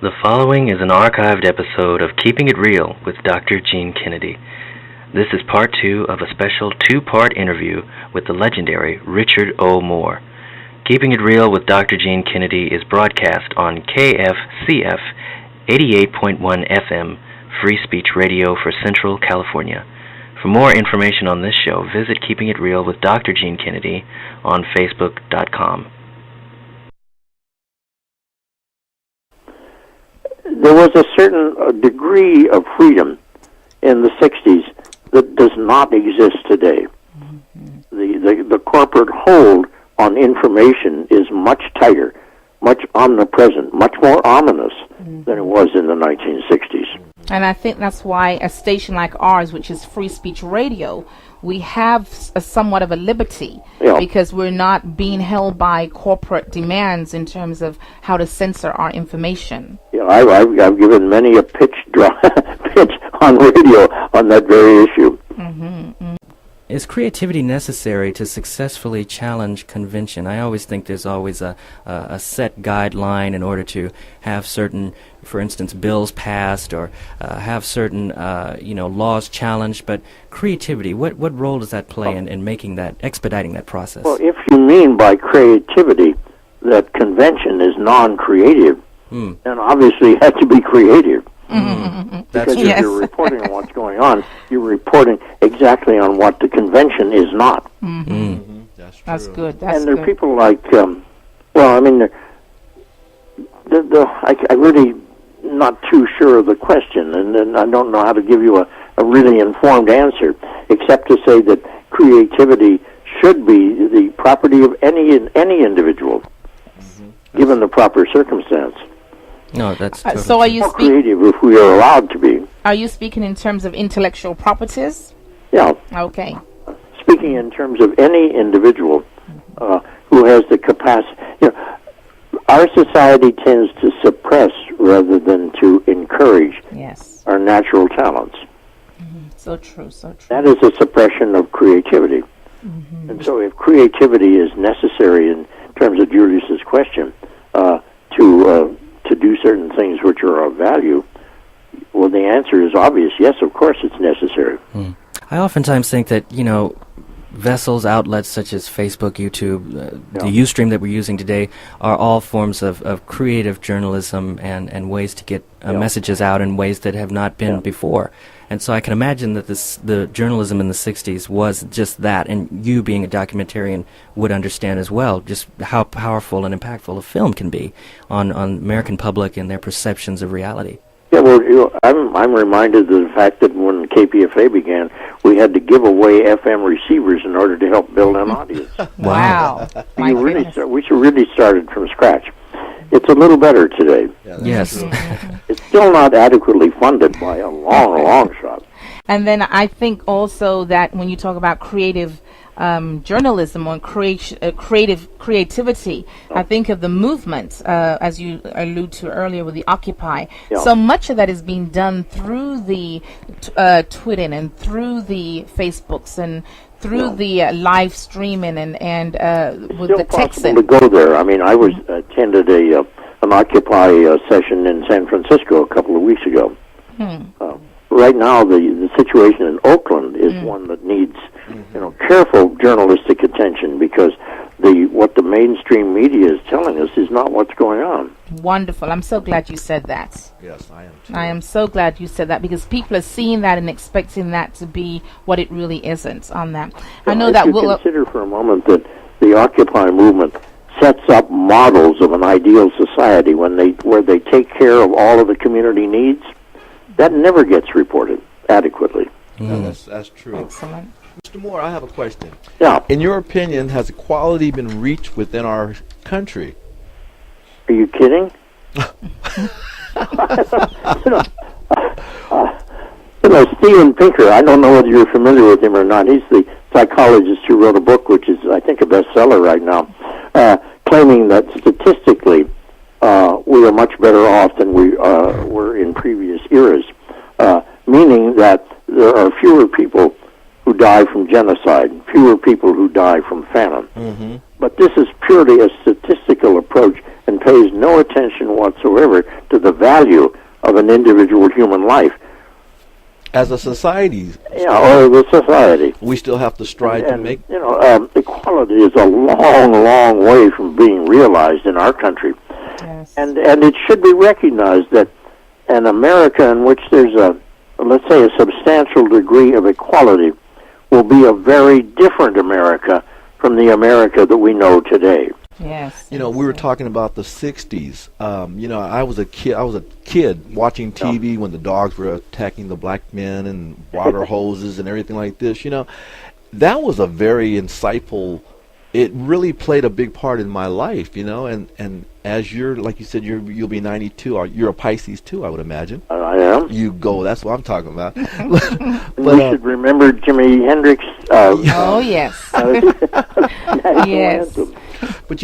The following is an archived episode of Keeping It Real with Dr. Gene Kennedy. This is part 2 of a special 2-part interview with the legendary Richard O. Moore. Keeping It Real with Dr. Gene Kennedy is broadcast on KFCF 88.1 FM, Free Speech Radio for Central California. For more information on this show, visit Keeping It Real with Dr. Gene Kennedy on Facebook.com. There was a certain degree of freedom in the 60s that does not exist today. The corporate hold on information is much tighter, much omnipresent, much more ominous than it was in the 1960s. And I think that's why a station like ours, which is Free Speech Radio, we have somewhat of a liberty because we're not being held by corporate demands in terms of how to censor our information. Yeah, I've given many a pitch on radio on that very issue. Is creativity necessary to successfully challenge convention? I always think there's always a set guideline in order to have certain, for instance, bills passed or have certain laws challenged. But creativity, what role does that play in making that, expediting that process? Well, if you mean by creativity that convention is non-creative, then obviously it has to be creative. Because if you're reporting on what's going on, you're reporting exactly on what the convention is not. That's true. That's good. And there are people like, I'm really not too sure of the question, and I don't know how to give you a really informed answer, except to say that creativity should be the property of any individual, given the proper circumstance. No, that's totally so. Are you creative if we are allowed to be? Are you speaking in terms of intellectual properties? Yeah. Okay. Speaking in terms of any individual who has the capacity. Our society tends to suppress rather than to encourage our natural talents. So true. So true. That is a suppression of creativity. And so, if creativity is necessary in terms of Julius's question, to do certain things which are of value, well, the answer is obvious. Yes, of course it's necessary. I oftentimes think that, vessels, outlets such as Facebook, YouTube, the Ustream that we're using today are all forms of creative journalism and ways to get messages out in ways that have not been before. And so I can imagine that the journalism in the 60s was just that, and you being a documentarian would understand as well just how powerful and impactful a film can be on American public and their perceptions of reality. Yeah, well, I'm reminded of the fact that when KPFA began, we had to give away FM receivers in order to help build an audience. Wow. We really started from scratch. It's a little better today. Yes. It's still not adequately funded by a long shot. And then I think also that when you talk about creative journalism or creativity, I think of the movement, as you allude to earlier with the Occupy. So much of that is being done through the tweeting and through the Facebooks and through the live streaming and with the texting. To go there. I mean, I attended an Occupy session in San Francisco a couple of weeks ago. Right now, the situation in Oakland is one that needs careful journalistic attention, because what the mainstream media is telling us is not what's going on. Wonderful. I'm so glad you said that. Yes, I am too. I am so glad you said that, because people are seeing that and expecting that to be what it really isn't on that. I know that we'll consider for a moment that the Occupy movement sets up models of an ideal society where they take care of all of the community needs. That never gets reported adequately. No, that's true. Excellent. Mr. Moore, I have a question. Yeah. In your opinion, has equality been reached within our country? Are you kidding? Steven Pinker, I don't know whether you're familiar with him or not. He's the psychologist who wrote a book, which is, I think, a bestseller right now, claiming that statistically we are much better off than we were in previous eras, meaning that there are fewer people who die from genocide, fewer people who die from famine. But this is purely a statistical approach and pays no attention whatsoever to the value of an individual human life. As a society, Or the society. we still have to strive to make. Equality is a long, long way from being realized in our country. Yes. And it should be recognized that an America in which there's let's say, a substantial degree of equality will be a very different America from the America that we know today. Yes. We were talking about the 60s. I was a kid watching TV when the dogs were attacking the black men and water hoses and everything like this. That was a very insightful. It really played a big part in my life. And as you're, like you said, you'll be 92. You're a Pisces too, I would imagine. I am. You go. That's what I'm talking about. We should remember Jimi Hendrix. Oh yes. Yes. Anthem. But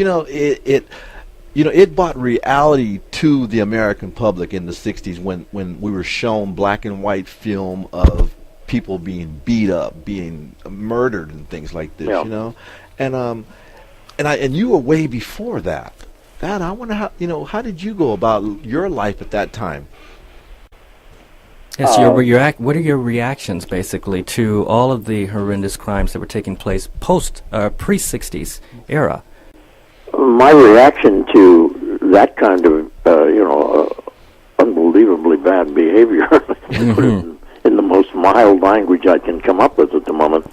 it brought reality to the American public in the 60s when we were shown black and white film of people being beat up, being murdered, and things like this. Yeah. And you were way before that. I wonder how did you go about your life at that time? Yes, what are your reactions basically to all of the horrendous crimes that were taking place pre-60s era? My reaction to that kind of unbelievably bad behavior, in the most mild language I can come up with at the moment,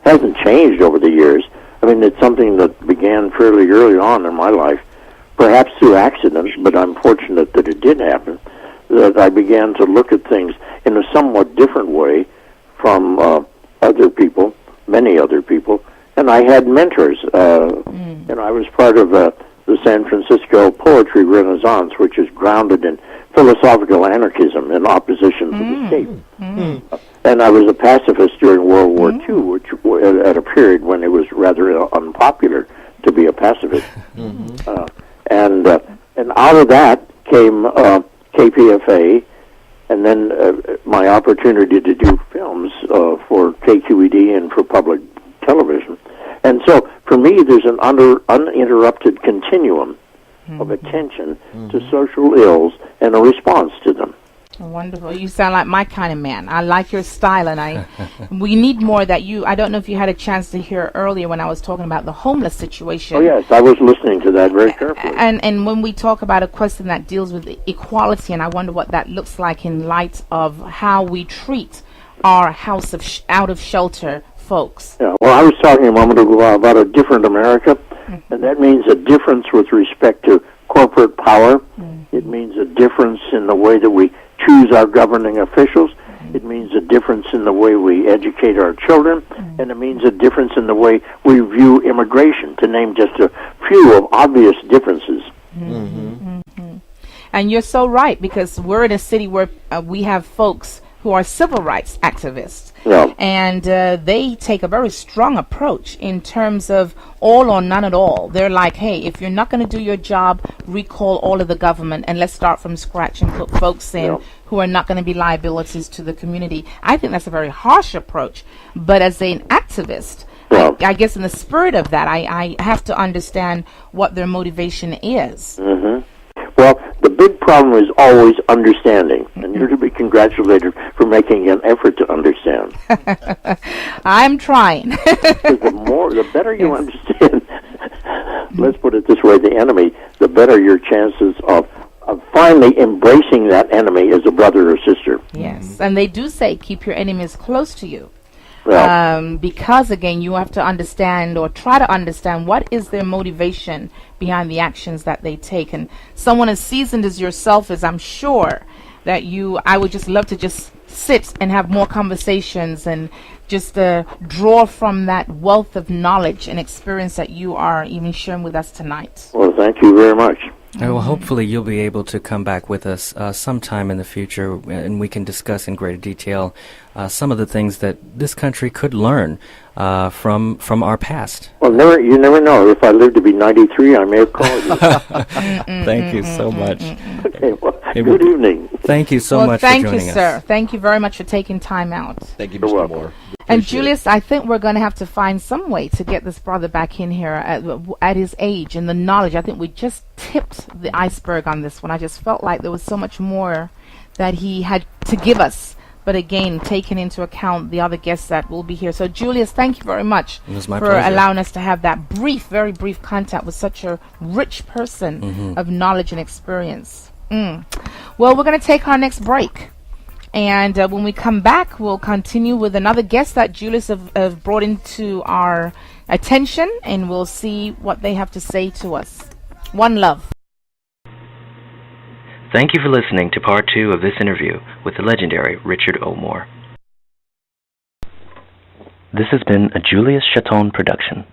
hasn't changed over the years. I mean, it's something that began fairly early on in my life, perhaps through accidents, but I'm fortunate that it did happen, that I began to look at things in a somewhat different way from other people, many other people, and I had mentors. I was part of the San Francisco Poetry Renaissance, which is grounded in philosophical anarchism in opposition to the state. And I was a pacifist during World War II, which at a period when it was rather unpopular to be a pacifist. And out of that came KPFA, and then my opportunity to do films for KQED and for public television. And so, for me, there's an uninterrupted continuum of attention to social ills and a response to them. Wonderful. You sound like my kind of man. I like your style, and we need more that you. I don't know if you had a chance to hear earlier when I was talking about the homeless situation. Oh yes, I was listening to that very carefully. And when we talk about a question that deals with equality, and I wonder what that looks like in light of how we treat our out of shelter folks. Yeah. Well, I was talking a moment ago about a different America, and that means a difference with respect to corporate power. It means a difference in the way that we choose our governing officials. It means a difference in the way we educate our children, and it means a difference in the way we view immigration, to name just a few of obvious differences. And you're so right, because we're in a city where we have folks who are civil rights activists. Yeah. And they take a very strong approach in terms of all or none at all. They're like, hey, if you're not going to do your job, recall all of the government and let's start from scratch and put folks in who are not going to be liabilities to the community. I think that's a very harsh approach. But as an activist, I guess in the spirit of that, I have to understand what their motivation is. Well, the big problem is always understanding, and you're to be congratulated for making an effort to understand. I'm trying. The better you understand, let's put it this way, the enemy, the better your chances of finally embracing that enemy as a brother or sister. Yes, and they do say keep your enemies close to you. Yeah. Because, again, you have to understand or try to understand what is their motivation behind the actions that they take. And someone as seasoned as yourself is, I'm sure that I would just love to just sit and have more conversations and just draw from that wealth of knowledge and experience that you are even sharing with us tonight. Well, thank you very much. Well, hopefully you'll be able to come back with us sometime in the future, and we can discuss in greater detail some of the things that this country could learn from our past. Well, you never know. If I live to be 93, I may have called you. Thank you so much. Okay, well, Good evening. Thank you so much for joining us. Thank you, sir. Thank you very much for taking time out. Thank you, You're Mr. welcome. Moore. And Julius, I think we're going to have to find some way to get this brother back in here at his age and the knowledge. I think we just tipped the iceberg on this one. I just felt like there was so much more that he had to give us. But again, taking into account the other guests that will be here. So, Julius, thank you very much It was my for pleasure. allowing us to have that very brief contact with such a rich person of knowledge and experience. Well, we're going to take our next break. And when we come back, we'll continue with another guest that Julius have brought into our attention, and we'll see what they have to say to us. One love. Thank you for listening to part 2 of this interview with the legendary Richard O. Moore. This has been a Julius Chaton production.